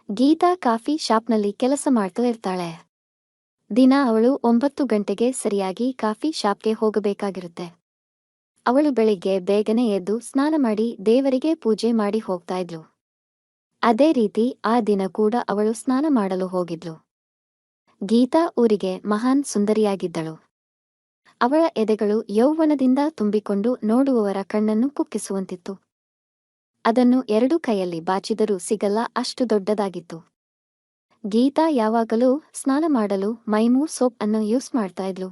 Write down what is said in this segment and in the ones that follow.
Geetha coffee ಶಾಪ್ನಲ್ಲಿ ಕೆಲಸ ಮಾಡ್ತಾ ಇರ್ತಾಳೆ. ದಿನ ಅವಳು 9 ಗಂಟೆಗೆ ಸರಿಯಾಗಿ ಕಾಫಿ ಶಾಪ್ಗೆ ಹೋಗಬೇಕಾಗಿರುತ್ತೆ. ಅವಳು ಬೆಳಿಗ್ಗೆ ಬೇಗನೆ ಎದ್ದು ಸ್ನಾನ ಮಾಡಿ ದೇವರಿಗೆ ಪೂಜೆ ಮಾಡಿ ಹೋಗ್ತಾ ಇದ್ಲು. ಅದೇ ರೀತಿ ಆ ದಿನ ಕೂಡ ಅವಳು ಸ್ನಾನ ಮಾಡಲು ಹೋಗಿದ್ಲು. ಗೀತಾ ಊರಿಗೆ ಮಹಾನ್ ಸುಂದರಿಯಾಗಿದ್ದಳು. ಅವಳ ಎದೆಗಳು ಯೌವನದಿಂದ ತುಂಬಿಕೊಂಡು ನೋಡುವವರ ಕಣ್ಣನ್ನು ಕುಕ್ಕಿಸುವಂತಿತ್ತು. ಅದನ್ನು ಎರಡು ಕೈಯಲ್ಲಿ ಬಾಚಿದರೂ ಸಿಗಲ್ಲ, ಅಷ್ಟು ದೊಡ್ಡದಾಗಿತ್ತು. ಗೀತಾ ಯಾವಾಗಲೂ ಸ್ನಾನ ಮಾಡಲು ಮೈಮೂ ಸೋಪ್ ಅನ್ನು ಯೂಸ್ ಮಾಡ್ತಾ ಇದ್ಲು.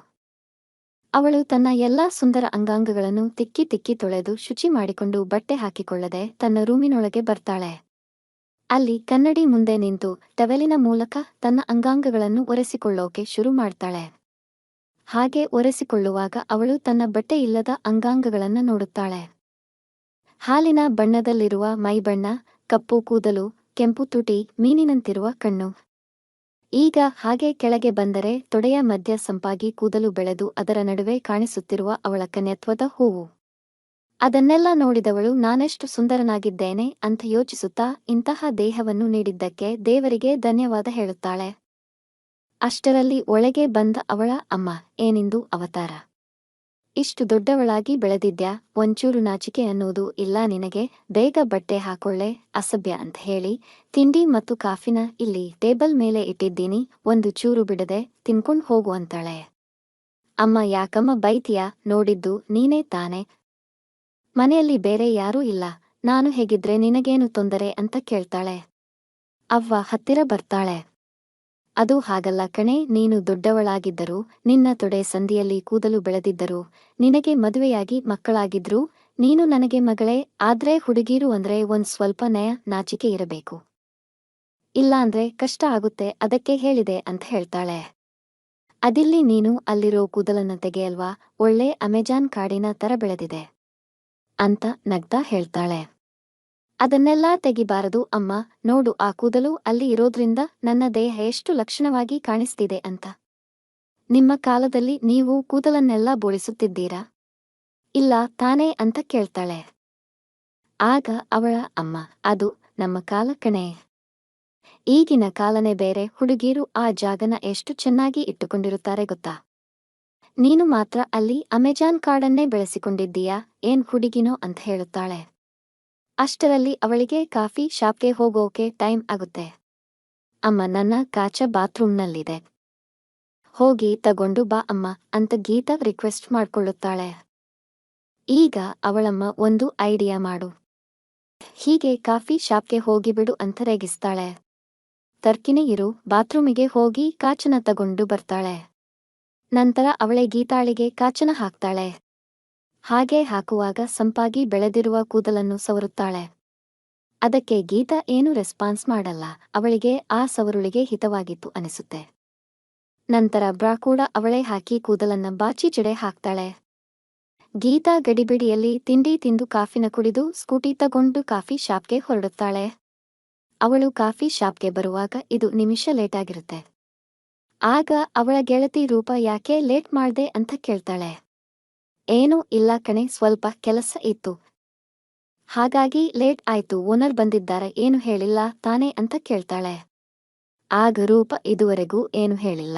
ಅವಳು ತನ್ನ ಎಲ್ಲಾ ಸುಂದರ ಅಂಗಾಂಗಗಳನ್ನು ತಿಕ್ಕಿ ತಿಕ್ಕಿ ತೊಳೆದು ಶುಚಿ ಮಾಡಿಕೊಂಡು ಬಟ್ಟೆ ಹಾಕಿಕೊಳ್ಳದೆ ತನ್ನ ರೂಮಿನೊಳಗೆ ಬರ್ತಾಳೆ. ಅಲ್ಲಿ ಕನ್ನಡಿ ಮುಂದೆ ನಿಂತು ಟವೆಲಿನ ಮೂಲಕ ತನ್ನ ಅಂಗಾಂಗಗಳನ್ನು ಒರೆಸಿಕೊಳ್ಳೋಕೆ ಶುರು ಮಾಡ್ತಾಳೆ. ಹಾಗೆ ಒರೆಸಿಕೊಳ್ಳುವಾಗ ಅವಳು ತನ್ನ ಬಟ್ಟೆ ಇಲ್ಲದ ಅಂಗಾಂಗಗಳನ್ನು ನೋಡುತ್ತಾಳೆ. ಹಾಲಿನ ಬಣ್ಣದಲ್ಲಿರುವ ಮೈಬಣ್ಣ, ಕಪ್ಪು ಕೂದಲು, ಕೆಂಪು ತುಟಿ, ಮೀನಿನಂತಿರುವ ಕಣ್ಣು. ಈಗ ಹಾಗೆ ಕೆಳಗೆ ಬಂದರೆ ತೊಡೆಯ ಮಧ್ಯ ಸಂಪಾಗಿ ಕೂದಲು ಬೆಳೆದು ಅದರ ನಡುವೆ ಕಾಣಿಸುತ್ತಿರುವ ಅವಳ ಕನ್ಯತ್ವದ ಹೂವು. ಅದನ್ನೆಲ್ಲ ನೋಡಿದವಳು ನಾನೆಷ್ಟು ಸುಂದರನಾಗಿದ್ದೇನೆ ಅಂತ ಯೋಚಿಸುತ್ತಾ ಇಂತಹ ದೇಹವನ್ನು ನೀಡಿದ್ದಕ್ಕೆ ದೇವರಿಗೆ ಧನ್ಯವಾದ ಹೇಳುತ್ತಾಳೆ. ಅಷ್ಟರಲ್ಲಿ ಒಳಗೆ ಬಂದ ಅವಳ ಅಮ್ಮ, ಏನಿಂದು ಅವತಾರ, ಇಷ್ಟು ದೊಡ್ಡವಳಾಗಿ ಬೆಳೆದಿದ್ಯಾ, ಒಂಚೂರು ನಾಚಿಕೆ ಅನ್ನೋದು ಇಲ್ಲ ನಿನಗೆ, ಬೇಗ ಬಟ್ಟೆ ಹಾಕೊಳ್ಳೆ, ಅಸಭ್ಯ ಅಂತ ಹೇಳಿ ತಿಂಡಿ ಮತ್ತು ಕಾಫಿನ ಇಲ್ಲಿ ಟೇಬಲ್ ಮೇಲೆ ಇಟ್ಟಿದ್ದೀನಿ, ಒಂದು ಚೂರು ಬಿಡದೆ ತಿನ್ಕೊಂಡ್ ಹೋಗು ಅಂತಾಳೆ. ಅಮ್ಮ, ಯಾಕಮ್ಮ ಬೈತೀಯಾ, ನೋಡಿದ್ದು ನೀನೇ ತಾನೆ, ಮನೆಯಲ್ಲಿ ಬೇರೆ ಯಾರೂ ಇಲ್ಲ, ನಾನು ಹೇಗಿದ್ರೆ ನಿನಗೇನು ತೊಂದರೆ ಅಂತ ಕೇಳ್ತಾಳೆ. ಅವ್ವ ಹತ್ತಿರ ಬರ್ತಾಳೆ. ಅದು ಹಾಗಲ್ಲ ಕಣೆ, ನೀನು ದೊಡ್ಡವಳಾಗಿದ್ದರೂ ನಿನ್ನ ತೊಡೆ ಸಂದಿಯಲ್ಲಿ ಕೂದಲು ಬೆಳೆದಿದ್ದರೂ ನಿನಗೆ ಮದುವೆಯಾಗಿ ಮಕ್ಕಳಾಗಿದ್ರೂ ನೀನು ನನಗೆ ಮಗಳೇ, ಆದ್ರೆ ಹುಡುಗೀರು ಅಂದ್ರೆ ಒಂದ್ ಸ್ವಲ್ಪ ನಯ ನಾಚಿಕೆ ಇರಬೇಕು, ಇಲ್ಲಾಂದ್ರೆ ಕಷ್ಟ ಆಗುತ್ತೆ, ಅದಕ್ಕೆ ಹೇಳಿದೆ ಅಂತ ಹೇಳ್ತಾಳೆ. ಅದಿಲ್ಲಿ ನೀನು ಅಲ್ಲಿರೋ ಕೂದಲನ್ನ ತೆಗೆಯಲ್ವಾ, ಒಳ್ಳೆ ಅಮೆಜಾನ್ ಕಾಡಿನ ತರ ಬೆಳೆದಿದೆ ಅಂತ ನಗ್ತಾ ಹೇಳ್ತಾಳೆ. ಅದನ್ನೆಲ್ಲ ತೆಗಿಬಾರದು ಅಮ್ಮ, ನೋಡು ಆ ಕೂದಲು ಅಲ್ಲಿ ಇರೋದ್ರಿಂದ ನನ್ನ ದೇಹ ಎಷ್ಟು ಲಕ್ಷಣವಾಗಿ ಕಾಣಿಸ್ತಿದೆ ಅಂತ. ನಿಮ್ಮ ಕಾಲದಲ್ಲಿ ನೀವು ಕೂದಲನ್ನೆಲ್ಲ ಬೋಳಿಸುತ್ತಿದ್ದೀರಾ, ಇಲ್ಲ ತಾನೇ ಅಂತ ಕೇಳ್ತಾಳೆ. ಆಗ ಅವಳ ಅಮ್ಮ, ಅದು ನಮ್ಮ ಕಾಲ ಕಣೆ, ಈಗಿನ ಕಾಲನೇ ಬೇರೆ, ಹುಡುಗೀರು ಆ ಜಾಗನ ಎಷ್ಟು ಚೆನ್ನಾಗಿ ಇಟ್ಟುಕೊಂಡಿರುತ್ತಾರೆ ಗೊತ್ತಾ, ನೀನು ಮಾತ್ರ ಅಲ್ಲಿ ಅಮೆಜಾನ್ ಕಾಡನ್ನೇ ಬೆಳೆಸಿಕೊಂಡಿದ್ದೀಯಾ, ಏನ್ ಹುಡುಗಿನೋ ಅಂತ ಹೇಳುತ್ತಾಳೆ. ಅಷ್ಟರಲ್ಲಿ ಅವಳಿಗೆ ಕಾಫಿ ಶಾಪ್ಗೆ ಹೋಗೋಕೆ ಟೈಮ್ ಆಗುತ್ತೆ. ಅಮ್ಮ, ನನ್ನ ಕಾಚ ಬಾತ್ರೂಮ್ನಲ್ಲಿದೆ, ಹೋಗಿ ತಗೊಂಡು ಬಾ ಅಮ್ಮ ಅಂತ ಗೀತಾ ರಿಕ್ವೆಸ್ಟ್ ಮಾಡ್ಕೊಳ್ಳುತ್ತಾಳೆ. ಈಗ ಅವಳಮ್ಮ, ಒಂದು ಐಡಿಯಾ ಮಾಡು, ಹೀಗೆ ಕಾಫಿ ಶಾಪ್ಗೆ ಹೋಗಿಬಿಡು ಅಂತ ರೇಗಿಸ್ತಾಳೆ. ತರ್ಕಿನೇ ಇರು, ಬಾತ್ರೂಮಿಗೆ ಹೋಗಿ ಕಾಚನ ತಗೊಂಡು ಬರ್ತಾಳೆ. ನಂತರ ಅವಳೆ ಗೀತಾಳಿಗೆ ಕಾಚನ ಹಾಕ್ತಾಳೆ. ಹಾಗೆ ಹಾಕುವಾಗ ಸಂಪಾಗಿ ಬೆಳೆದಿರುವ ಕೂದಲನ್ನು ಸವರುತ್ತಾಳೆ. ಅದಕ್ಕೆ ಗೀತಾ ಏನು ರೆಸ್ಪಾನ್ಸ್ ಮಾಡಲ್ಲ, ಅವಳಿಗೆ ಆ ಸವರುಳಿಗೆ ಹಿತವಾಗಿತ್ತು ಅನಿಸುತ್ತೆ. ನಂತರ ಬ್ರಾ ಕೂಡ ಅವಳೇ ಹಾಕಿ ಕೂದಲನ್ನ ಬಾಚಿ ಜಡೆ ಹಾಕ್ತಾಳೆ. ಗೀತಾ ಗಡಿಬಿಡಿಯಲ್ಲಿ ತಿಂಡಿ ತಿಂದು ಕಾಫಿನ ಕುಡಿದು ಸ್ಕೂಟಿ ತಗೊಂಡು ಕಾಫಿ ಶಾಪ್ಗೆ ಹೊರಡುತ್ತಾಳೆ. ಅವಳು ಕಾಫಿ ಶಾಪ್ಗೆ ಬರುವಾಗ ಇದು ನಿಮಿಷ ಲೇಟಾಗಿರುತ್ತೆ. ಆಗ ಅವಳ ಗೆಳತಿ ರೂಪ, ಯಾಕೆ ಲೇಟ್ ಮಾಡ್ದೆ ಅಂತ ಕೇಳ್ತಾಳೆ. ಏನೂ ಇಲ್ಲ ಕಣೆ, ಸ್ವಲ್ಪ ಕೆಲಸ ಇತ್ತು, ಹಾಗಾಗಿ ಲೇಟ್ ಆಯ್ತು, ಓನರ್ ಬಂದಿದ್ದಾರೆ, ಏನು ಹೇಳಿಲ್ಲ ತಾನೇ ಅಂತ ಕೇಳ್ತಾಳೆ. ಆಗ ರೂಪ, ಇದುವರೆಗೂ ಏನು ಹೇಳಿಲ್ಲ,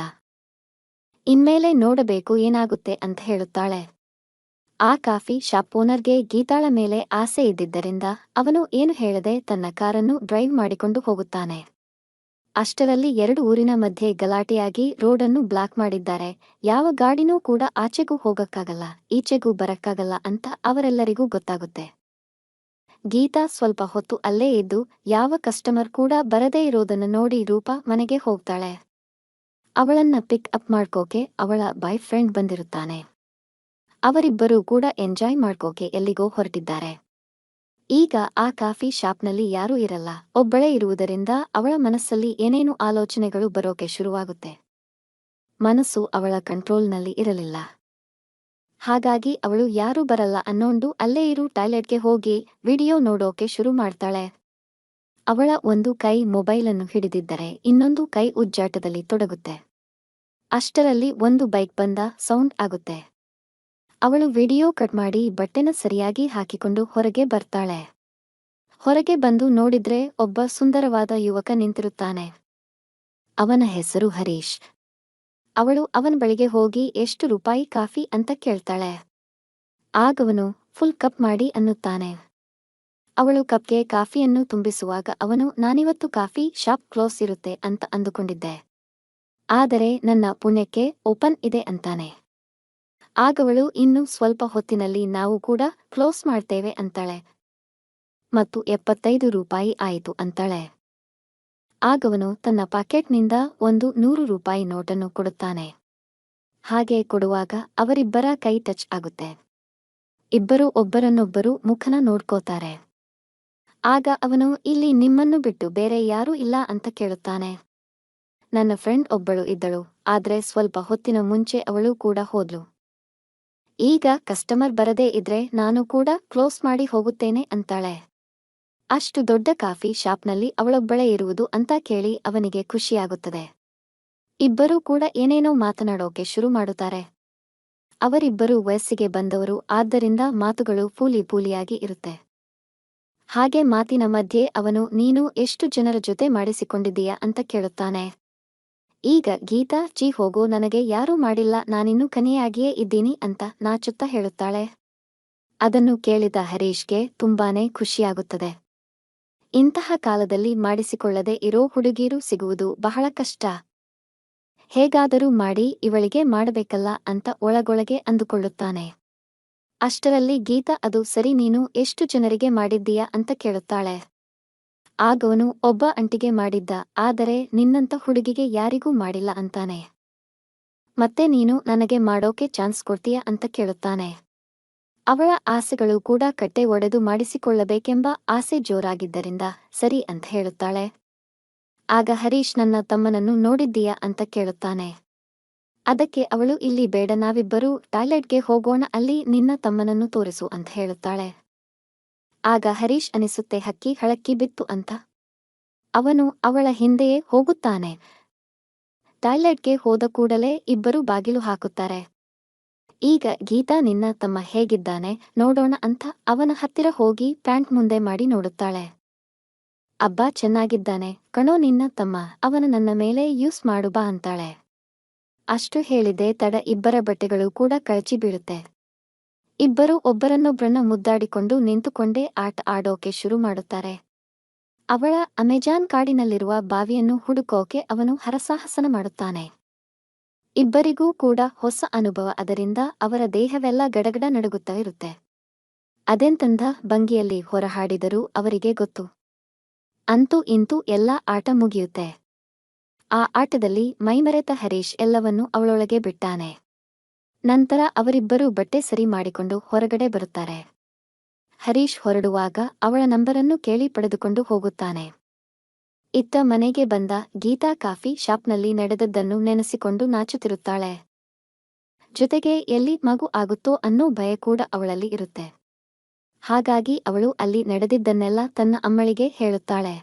ಇನ್ಮೇಲೆ ನೋಡಬೇಕು ಏನಾಗುತ್ತೆ ಅಂತ ಹೇಳುತ್ತಾಳೆ. ಆ ಕಾಫಿ ಶಾಪ್ ಓನರ್ಗೆ ಗೀತಾಳ ಮೇಲೆ ಆಸೆ ಇದ್ದಿದ್ದರಿಂದ ಅವನು ಏನು ಹೇಳದೆ ತನ್ನ ಕಾರನ್ನು ಡ್ರೈವ್ ಮಾಡಿಕೊಂಡು ಹೋಗುತ್ತಾನೆ. ಅಷ್ಟರಲ್ಲಿ ಎರಡು ಊರಿನ ಮಧ್ಯೆ ಗಲಾಟೆಯಾಗಿ ರೋಡನ್ನು ಬ್ಲಾಕ್ ಮಾಡಿದ್ದಾರೆ, ಯಾವ ಗಾಡಿನೂ ಕೂಡ ಆಚೆಗೂ ಹೋಗಕ್ಕಾಗಲ್ಲ, ಈಚೆಗೂ ಬರಕ್ಕಾಗಲ್ಲ ಅಂತ ಅವರೆಲ್ಲರಿಗೂ ಗೊತ್ತಾಗುತ್ತೆ. ಗೀತಾ ಸ್ವಲ್ಪ ಹೊತ್ತು ಅಲ್ಲೇ ಇದ್ದು ಯಾವ ಕಸ್ಟಮರ್ ಕೂಡ ಬರದೇ ಇರೋದನ್ನು ನೋಡಿ ರೂಪ ಮನೆಗೆ ಹೋಗ್ತಾಳೆ. ಅವಳನ್ನ ಪಿಕ್ ಅಪ್ ಮಾಡ್ಕೋಕೆ ಅವಳ ಬಾಯ್ ಫ್ರೆಂಡ್ ಬಂದಿರುತ್ತಾನೆ. ಅವರಿಬ್ಬರೂ ಕೂಡ ಎಂಜಾಯ್ ಮಾಡ್ಕೋಕೆ ಎಲ್ಲಿಗೋ ಹೊರಟಿದ್ದಾರೆ. ಈಗ ಆ ಕಾಫಿ ಶಾಪ್ನಲ್ಲಿ ಯಾರೂ ಇರಲ್ಲ, ಒಬ್ಬಳೇ ಇರುವುದರಿಂದ ಅವಳ ಮನಸ್ಸಲ್ಲಿ ಏನೇನು ಆಲೋಚನೆಗಳು ಬರೋಕೆ ಶುರುವಾಗುತ್ತೆ. ಮನಸ್ಸು ಅವಳ ಕಂಟ್ರೋಲ್ನಲ್ಲಿ ಇರಲಿಲ್ಲ. ಹಾಗಾಗಿ ಅವಳು ಯಾರೂ ಬರಲ್ಲ ಅನ್ನೋಂಡು ಅಲ್ಲೇ ಇರು ಟಾಯ್ಲೆಟ್ಗೆ ಹೋಗಿ ವಿಡಿಯೋ ನೋಡೋಕೆ ಶುರು ಮಾಡ್ತಾಳೆ. ಅವಳ ಒಂದು ಕೈ ಮೊಬೈಲನ್ನು ಹಿಡಿದಿದ್ದರೆ ಇನ್ನೊಂದು ಕೈ ಉಜ್ಜಾಟದಲ್ಲಿ ತೊಡಗುತ್ತೆ. ಅಷ್ಟರಲ್ಲಿ ಒಂದು ಬೈಕ್ ಬಂದ ಸೌಂಡ್ ಆಗುತ್ತೆ. ಅವಳು ವಿಡಿಯೋ ಕಟ್ ಮಾಡಿ ಬಟ್ಟೆನ ಸರಿಯಾಗಿ ಹಾಕಿಕೊಂಡು ಹೊರಗೆ ಬರ್ತಾಳೆ. ಹೊರಗೆ ಬಂದು ನೋಡಿದ್ರೆ ಒಬ್ಬ ಸುಂದರವಾದ ಯುವಕ ನಿಂತಿರುತ್ತಾನೆ. ಅವನ ಹೆಸರು ಹರೀಶ್. ಅವಳು ಅವನ ಬಳಿಗೆ ಹೋಗಿ ಎಷ್ಟು ರೂಪಾಯಿ ಕಾಫಿ ಅಂತ ಕೇಳ್ತಾಳೆ. ಆಗವನು ಫುಲ್ ಕಪ್ ಮಾಡಿ ಅನ್ನುತ್ತಾನೆ. ಅವಳು ಕಪ್ಗೆ ಕಾಫಿಯನ್ನು ತುಂಬಿಸುವಾಗ ಅವನು ನಾನಿವತ್ತು ಕಾಫಿ ಶಾಪ್ ಕ್ಲೋಸ್ ಇರುತ್ತೆ ಅಂತ ಅಂದುಕೊಂಡಿದ್ದೆ. ಆದರೆ ನನ್ನ ಪುಣ್ಯಕ್ಕೆ ಓಪನ್ ಇದೆ ಅಂತಾನೆ. ಆಗವಳು ಇನ್ನು ಸ್ವಲ್ಪ ಹೊತ್ತಿನಲ್ಲಿ ನಾವು ಕೂಡ ಕ್ಲೋಸ್ ಮಾಡ್ತೇವೆ ಅಂತಾಳೆ. ಮತ್ತು 75 ರೂಪಾಯಿ ಆಯಿತು ಅಂತಾಳೆ. ಆಗವನು ತನ್ನ ಪಾಕೆಟ್ನಿಂದ ಒಂದು 100 ರೂಪಾಯಿ ನೋಟನ್ನು ಕೊಡುತ್ತಾನೆ. ಹಾಗೆ ಕೊಡುವಾಗ ಅವರಿಬ್ಬರ ಕೈ ಟಚ್ ಆಗುತ್ತೆ. ಇಬ್ಬರು ಒಬ್ಬರನ್ನೊಬ್ಬರು ಮುಖನ ನೋಡ್ಕೋತಾರೆ. ಆಗ ಅವನು ಇಲ್ಲಿ ನಿಮ್ಮನ್ನು ಬಿಟ್ಟು ಬೇರೆ ಯಾರೂ ಇಲ್ಲ ಅಂತ ಕೇಳುತ್ತಾನೆ. ನನ್ನ ಫ್ರೆಂಡ್ ಒಬ್ಬಳು ಇದ್ದಳು, ಆದ್ರೆ ಸ್ವಲ್ಪ ಹೊತ್ತಿನ ಮುಂಚೆ ಅವಳು ಕೂಡ ಹೋದ್ಲು. ಈಗ ಕಸ್ಟಮರ್ ಬರದೇ ಇದ್ರೆ ನಾನು ಕೂಡ ಕ್ಲೋಸ್ ಮಾಡಿ ಹೋಗುತ್ತೇನೆ ಅಂತಾಳೆ. ಅಷ್ಟು ದೊಡ್ಡ ಕಾಫಿ ಶಾಪ್ನಲ್ಲಿ ಅವಳೊಬ್ಬಳೇ ಇರುವುದು ಅಂತ ಕೇಳಿ ಅವನಿಗೆ ಖುಷಿಯಾಗುತ್ತದೆ. ಇಬ್ಬರೂ ಕೂಡ ಏನೇನೋ ಮಾತನಾಡೋಕೆ ಶುರು ಮಾಡುತ್ತಾರೆ. ಅವರಿಬ್ಬರು ವಯಸ್ಸಿಗೆ ಬಂದವರು, ಆದ್ದರಿಂದ ಮಾತುಗಳು ಪೂಲಿಯಾಗಿ ಇರುತ್ತೆ. ಹಾಗೆ ಮಾತಿನ ಮಧ್ಯೆ ಅವನು ನೀನು ಎಷ್ಟು ಜನರ ಜೊತೆ ಮಾಡಿಸಿಕೊಂಡಿದ್ದೀಯಾ ಅಂತ ಕೇಳುತ್ತಾನೆ. ಈಗ ಗೀತಾ ಜಿ ಹೋಗೋ, ನನಗೆ ಯಾರೂ ಮಾಡಿಲ್ಲ, ನಾನಿನ್ನೂ ಕನ್ಯೆಯಾಗಿಯೇ ಇದ್ದೀನಿ ಅಂತ ನಾಚುತ್ತಾ ಹೇಳುತ್ತಾಳೆ. ಅದನ್ನು ಕೇಳಿದ ಹರೀಶ್ಗೆ ತುಂಬಾನೇ ಖುಷಿಯಾಗುತ್ತದೆ. ಇಂತಹ ಕಾಲದಲ್ಲಿ ಮಾಡಿಸಿಕೊಳ್ಳದೆ ಇರೋ ಹುಡುಗೀರು ಸಿಗುವುದು ಬಹಳ ಕಷ್ಟ. ಹೇಗಾದರೂ ಮಾಡಿ ಇವಳಿಗೆ ಮಾಡಬೇಕಲ್ಲ ಅಂತ ಒಳಗೊಳಗೆ ಅಂದುಕೊಳ್ಳುತ್ತಾನೆ. ಅಷ್ಟರಲ್ಲಿ ಗೀತಾ ಅದು ಸರಿ, ನೀನು ಎಷ್ಟು ಜನರಿಗೆ ಮಾಡಿದ್ದೀಯಾ ಅಂತ ಕೇಳುತ್ತಾಳೆ. ಆಗವನು ಒಬ್ಬ ಅಂಟಿಗೆ ಮಾಡಿದ್ದ, ಆದರೆ ನಿನ್ನಂತ ಹುಡುಗಿಗೆ ಯಾರಿಗೂ ಮಾಡಿಲ್ಲ ಅಂತಾನೆ. ಮತ್ತೆ ನೀನು ನನಗೆ ಮಾಡೋಕೆ ಚಾನ್ಸ್ ಕೊಡ್ತೀಯಾ ಅಂತ ಕೇಳುತ್ತಾನೆ. ಅವಳ ಆಸೆಗಳು ಕೂಡ ಕಟ್ಟೆ ಒಡೆದು ಮಾಡಿಸಿಕೊಳ್ಳಬೇಕೆಂಬ ಆಸೆ ಜೋರಾಗಿದ್ದರಿಂದ ಸರಿ ಅಂತ ಹೇಳುತ್ತಾಳೆ. ಆಗ ಹರೀಶ್ ನನ್ನ ತಮ್ಮನನ್ನು ನೋಡಿದ್ದೀಯಾ ಅಂತ ಕೇಳುತ್ತಾನೆ. ಅದಕ್ಕೆ ಅವಳು ಇಲ್ಲಿ ಬೇಡ, ನಾವಿಬ್ಬರೂ ಟಾಯ್ಲೆಟ್ಗೆ ಹೋಗೋಣ, ಅಲ್ಲಿ ನಿನ್ನ ತಮ್ಮನನ್ನು ತೋರಿಸು ಅಂತ ಹೇಳುತ್ತಾಳೆ. ಆಗ ಹರೀಶ್ ಅನಿಸುತ್ತೆ ಹಕ್ಕಿ ಹಳಕ್ಕಿ ಬಿತ್ತು ಅಂತ. ಅವನು ಅವಳ ಹಿಂದೆಯೇ ಹೋಗುತ್ತಾನೆ. ಟಾಯ್ಲೆಟ್ಗೆ ಹೋದ ಕೂಡಲೇ ಇಬ್ಬರು ಬಾಗಿಲು ಹಾಕುತ್ತಾರೆ. ಈಗ ಗೀತಾ ನಿನ್ನ ತಮ್ಮ ಹೇಗಿದ್ದಾನೆ ನೋಡೋಣ ಅಂತ ಅವನ ಹತ್ತಿರ ಹೋಗಿ ಪ್ಯಾಂಟ್ ಮುಂದೆ ಮಾಡಿ ನೋಡುತ್ತಾಳೆ. ಅಬ್ಬಾ ಚೆನ್ನಾಗಿದ್ದಾನೆ ಕಣೋ ನಿನ್ನ ತಮ್ಮ, ಅವನ ನನ್ನ ಮೇಲೆ ಯೂಸ್ ಮಾಡು ಬಾ ಅಂತಾಳೆ. ಅಷ್ಟು ಹೇಳಿದೆ ತಡ ಇಬ್ಬರ ಬಟ್ಟೆಗಳು ಕೂಡ ಕಳಚಿ ಬೀಳುತ್ತೆ. ಇಬ್ಬರು ಒಬ್ಬರನ್ನೊಬ್ಬರನ್ನ ಮುದ್ದಾಡಿಕೊಂಡು ನಿಂತುಕೊಂಡೇ ಆಟ ಆಡೋಕೆ ಶುರು ಮಾಡುತ್ತಾರೆ. ಅವಳ ಅಮೆಜಾನ್ ಕಾಡಿನಲ್ಲಿರುವ ಬಾವಿಯನ್ನು ಹುಡುಕೋಕೆ ಅವನು ಹರಸಾಹಸನ ಮಾಡುತ್ತಾನೆ. ಇಬ್ಬರಿಗೂ ಕೂಡ ಹೊಸ ಅನುಭವ, ಅದರಿಂದ ಅವರ ದೇಹವೆಲ್ಲ ಗಡಗಡ ನಡುಗುತ್ತಾ ಇರುತ್ತೆ. ಅದೆಂತಂದ ಭಂಗಿಯಲ್ಲಿ ಹೊರಹಾಡಿದರೂ ಅವರಿಗೆ ಗೊತ್ತು. ಅಂತೂ ಇಂತೂ ಎಲ್ಲ ಆಟ ಮುಗಿಯುತ್ತೆ. ಆ ಆಟದಲ್ಲಿ ಮೈಮರೆತ ಹರೀಶ್ ಎಲ್ಲವನ್ನೂ ಅವಳೊಳಗೆ ಬಿಟ್ಟಾನೆ. ನಂತರ ಅವರಿಬ್ಬರೂ ಬಟ್ಟೆ ಸರಿ ಮಾಡಿಕೊಂಡು ಹೊರಗಡೆ ಬರುತ್ತಾರೆ. ಹರೀಶ್ ಹೊರಡುವಾಗ ಅವಳ ನಂಬರನ್ನು ಕೇಳಿ ಪಡೆದುಕೊಂಡು ಹೋಗುತ್ತಾನೆ. ಇತ್ತ ಮನೆಗೆ ಬಂದ ಗೀತಾ ಕಾಫಿ ಶಾಪ್ನಲ್ಲಿ ನಡೆದದ್ದನ್ನು ನೆನೆಸಿಕೊಂಡು ನಾಚುತ್ತಿರುತ್ತಾಳೆ. ಜೊತೆಗೆ ಎಲ್ಲಿ ಮಗು ಆಗುತ್ತೋ ಅನ್ನೋ ಭಯ ಕೂಡ ಅವಳಲ್ಲಿ ಇರುತ್ತೆ. ಹಾಗಾಗಿ ಅವಳು ಅಲ್ಲಿ ನಡೆದಿದ್ದನ್ನೆಲ್ಲ ತನ್ನ ಅಮ್ಮಳಿಗೆ ಹೇಳುತ್ತಾಳೆ.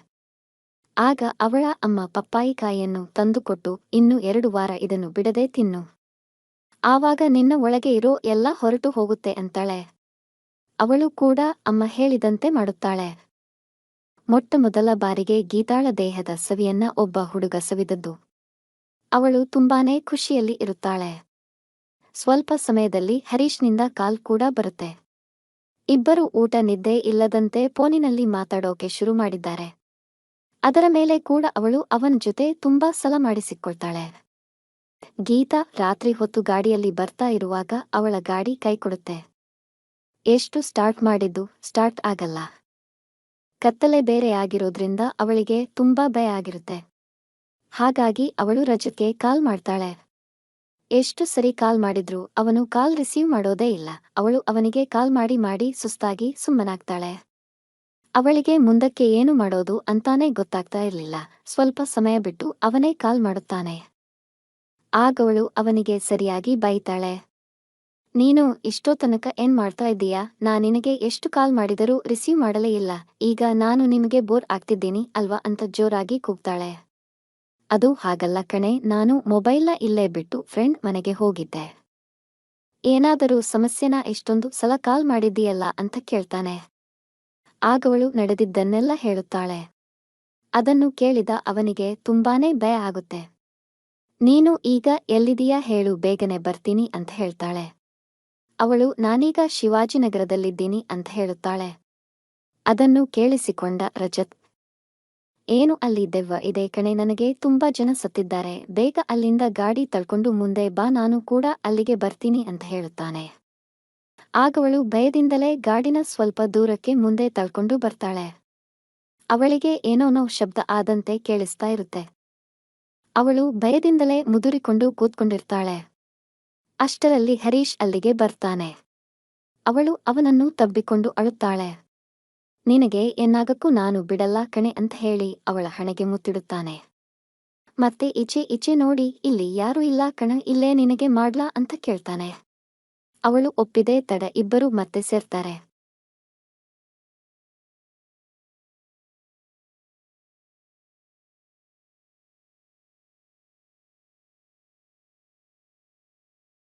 ಆಗ ಅವಳ ಅಮ್ಮ ಪಪ್ಪಾಯಿಕಾಯಿಯನ್ನು ತಂದುಕೊಟ್ಟು, ಇನ್ನು 2 ವಾರ ಇದನ್ನು ಬಿಡದೆ ತಿನ್ನು, ಆವಾಗ ನಿನ್ನ ಒಳಗೆ ಇರೋ ಎಲ್ಲ ಹೊರಟು ಹೋಗುತ್ತೆ ಅಂತಾಳೆ. ಅವಳು ಕೂಡ ಅಮ್ಮ ಹೇಳಿದಂತೆ ಮಾಡುತ್ತಾಳೆ. ಮೊಟ್ಟಮೊದಲ ಬಾರಿಗೆ ಗೀತಾಳ ದೇಹದ ಸವಿಯನ್ನ ಒಬ್ಬ ಹುಡುಗ ಸವಿದದ್ದು. ಅವಳು ತುಂಬಾನೇ ಖುಷಿಯಲ್ಲಿ ಇರುತ್ತಾಳೆ. ಸ್ವಲ್ಪ ಸಮಯದಲ್ಲಿ ಹರೀಶ್ನಿಂದ ಕಾಲ್ ಕೂಡ ಬರುತ್ತೆ. ಇಬ್ಬರು ಊಟ ನಿದ್ದೆ ಇಲ್ಲದಂತೆ ಫೋನಿನಲ್ಲಿ ಮಾತಾಡೋಕೆ ಶುರು ಮಾಡಿದ್ದಾರೆ. ಅದರ ಮೇಲೆ ಕೂಡ ಅವಳು ಅವನ ಜೊತೆ ತುಂಬಾ ಸಲ ಮಾಡಿಸಿಕೊಳ್ತಾಳೆ. ಗೀತಾ ರಾತ್ರಿ ಹೊತ್ತು ಗಾಡಿಯಲ್ಲಿ ಬರ್ತಾ ಇರುವಾಗ ಅವಳ ಗಾಡಿ ಕೈಕೊಡುತ್ತೆ. ಎಷ್ಟು ಸ್ಟಾರ್ಟ್ ಮಾಡಿದ್ದು ಸ್ಟಾರ್ಟ್ ಆಗಲ್ಲ. ಕತ್ತಲೆ ಬೇರೆ ಆಗಿರೋದ್ರಿಂದ ಅವಳಿಗೆ ತುಂಬಾ ಭಯ ಆಗಿರುತ್ತೆ. ಹಾಗಾಗಿ ಅವಳು ರಜತ್ಗೆ ಕಾಲ್ ಮಾಡ್ತಾಳೆ. ಎಷ್ಟು ಸರಿ ಕಾಲ್ ಮಾಡಿದ್ರೂ ಅವನು ಕಾಲ್ ರಿಸೀವ್ ಮಾಡೋದೇ ಇಲ್ಲ. ಅವಳು ಅವನಿಗೆ ಕಾಲ್ ಮಾಡಿ ಸುಸ್ತಾಗಿ ಸುಮ್ಮನಾಗ್ತಾಳೆ. ಅವಳಿಗೆ ಮುಂದಕ್ಕೆ ಏನು ಮಾಡೋದು ಅಂತಾನೇ ಗೊತ್ತಾಗ್ತಾ ಇರಲಿಲ್ಲ. ಸ್ವಲ್ಪ ಸಮಯ ಬಿಟ್ಟು ಅವನೇ ಕಾಲ್ ಮಾಡುತ್ತಾನೆ. ಆಗವಳು ಅವನಿಗೆ ಸರಿಯಾಗಿ ಬೈತಾಳೆ. ನೀನು ಇಷ್ಟೊತ್ತನಕ ಏನ್ ಮಾಡ್ತಾ ಇದ್ದೀಯಾ? ನಿನಗೆ ಎಷ್ಟು ಕಾಲ್ ಮಾಡಿದರೂ ರಿಸೀವ್ ಮಾಡಲೇ ಇಲ್ಲ. ಈಗ ನಾನು ನಿಮಗೆ ಬೋರ್ ಆಗ್ತಿದ್ದೀನಿ ಅಲ್ವಾ ಅಂತ ಜೋರಾಗಿ ಕೂಗ್ತಾಳೆ. ಅದು ಹಾಗಲ್ಲ ಕಣೆ, ನಾನು ಮೊಬೈಲ್ನ ಇಲ್ಲೇ ಬಿಟ್ಟು ಫ್ರೆಂಡ್ ಮನೆಗೆ ಹೋಗಿದ್ದೆ. ಏನಾದರೂ ಸಮಸ್ಯೆನಾ? ಇಷ್ಟೊಂದು ಸಲ ಕಾಲ್ ಮಾಡಿದ್ದೀಯಲ್ಲ ಅಂತ ಕೇಳ್ತಾನೆ. ಆಗವಳು ನಡೆದಿದ್ದನ್ನೆಲ್ಲ ಹೇಳುತ್ತಾಳೆ. ಅದನ್ನು ಕೇಳಿದ ಅವನಿಗೆ ತುಂಬಾನೇ ಭಯ ಆಗುತ್ತೆ. ನೀನು ಈಗ ಎಲ್ಲಿದೀಯಾ ಹೇಳು, ಬೇಗನೆ ಬರ್ತೀನಿ ಅಂತ ಹೇಳ್ತಾಳೆ. ಅವಳು ನಾನೀಗ ಶಿವಾಜಿನಗರದಲ್ಲಿದ್ದೀನಿ ಅಂತ ಹೇಳುತ್ತಾಳೆ. ಅದನ್ನು ಕೇಳಿಸಿಕೊಂಡ ರಜತ್, ಏನು ಅಲ್ಲಿ ದೆವ್ವ ಇದೆ ಕಣೆ, ನನಗೆ ತುಂಬಾ ಜನ ಸತ್ತಿದ್ದಾರೆ, ಬೇಗ ಅಲ್ಲಿಂದ ಗಾಡಿ ತಳ್ಕೊಂಡು ಮುಂದೆ ಬಾ, ನಾನು ಕೂಡ ಅಲ್ಲಿಗೆ ಬರ್ತೀನಿ ಅಂತ ಹೇಳುತ್ತಾನೆ. ಆಗವಳು ಭಯದಿಂದಲೇ ಗಾಡಿನ ಸ್ವಲ್ಪ ದೂರಕ್ಕೆ ಮುಂದೆ ತಳ್ಕೊಂಡು ಬರ್ತಾಳೆ. ಅವಳಿಗೆ ಏನೋನೋ ಶಬ್ದ ಆದಂತೆ ಕೇಳಿಸ್ತಾ ಇರುತ್ತೆ. ಅವಳು ಭಯದಿಂದಲೇ ಮುದುರಿಕೊಂಡು ಕೂತ್ಕೊಂಡಿರ್ತಾಳೆ. ಅಷ್ಟರಲ್ಲಿ ಹರೀಶ್ ಅಲ್ಲಿಗೆ ಬರ್ತಾನೆ. ಅವಳು ಅವನನ್ನು ತಬ್ಬಿಕೊಂಡು ಅಳುತ್ತಾಳೆ. ನಿನಗೆ ಏನಾಗಕ್ಕೂ ನಾನು ಬಿಡಲ್ಲ ಕಣೆ ಅಂತ ಹೇಳಿ ಅವಳ ಹಣೆಗೆ ಮುತ್ತಿಡುತ್ತಾನೆ. ಮತ್ತೆ ಈಚೆ ನೋಡಿ, ಇಲ್ಲಿ ಯಾರೂ ಇಲ್ಲ ಕಣ, ಇಲ್ಲೇ ನಿನಗೆ ಮಾಡ್ಲಾ ಅಂತ ಕೇಳ್ತಾನೆ. ಅವಳು ಒಪ್ಪಿದೆ. ತಡ ಇಬ್ಬರು ಮತ್ತೆ ಸೇರ್ತಾರೆ.